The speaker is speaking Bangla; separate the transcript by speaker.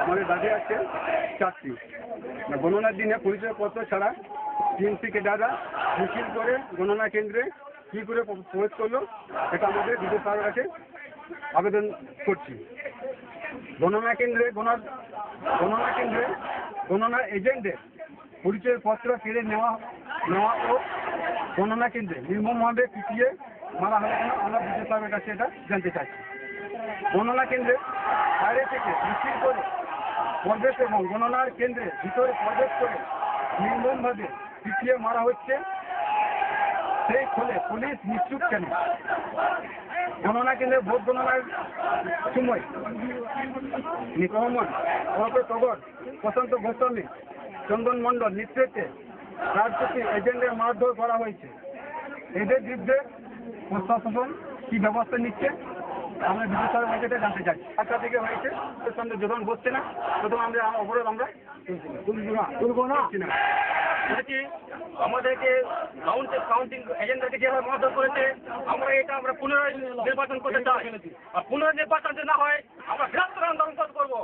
Speaker 1: আমাদের দাবি আছে চারটি। গণনার দিনে পরিচয়পত্র ছাড়া টিএমসি ক্যাডাররা মিছিল করে গণনা কেন্দ্রে কী করে প্রবেশ করলো এটা আমাদের বিদ্যুৎ স্যারের কাছে আবেদন করছি। গণনা কেন্দ্রে গণনার এজেন্টদের পরিচয়পত্র কেড়ে নেওয়া ও গণনা কেন্দ্রে নির্মমভাবে পিটিয়ে মারা হলে কেন আমরা বিদ্যুৎ স্যারের কাছে এটা জানতে চাইছি। গণনা কেন্দ্রে বাইরে থেকে মিছিল করে প্রবেশ এবং গণনার কেন্দ্রে ভিতরে প্রবেশ করে নির্মমভাবে পিটিয়ে মারা হচ্ছে, সেই ফলে পুলিশ নিশ্চুপ কেন? গণনা কেন্দ্রে ভোট গণনার সময় রহমান টগর, প্রশান্ত গোস্বামী, চন্দন মণ্ডল নেতৃত্বে রাজনীতি এজেন্টের মারধর করা হয়েছে। এদের বিরুদ্ধে প্রশাসন কি ব্যবস্থা নিচ্ছে আমরা বিদ্যুৎ স্যারের কাছে জানতে চাই। আচ্ছা থেকে হয়েছে ওর সঙ্গে যখন বসছে না তখন আমরা অবরোধ আমরা তুলব না। আমাদেরকে কাউন্টিং এজেন্টদেরকে যেভাবে মারধর করেছে আমরা পুনরায় নির্বাচন করতে চাই। আর পুনরায় নির্বাচন যদি না হয় আমরা বৃহত্তর আন্দোলন করবো।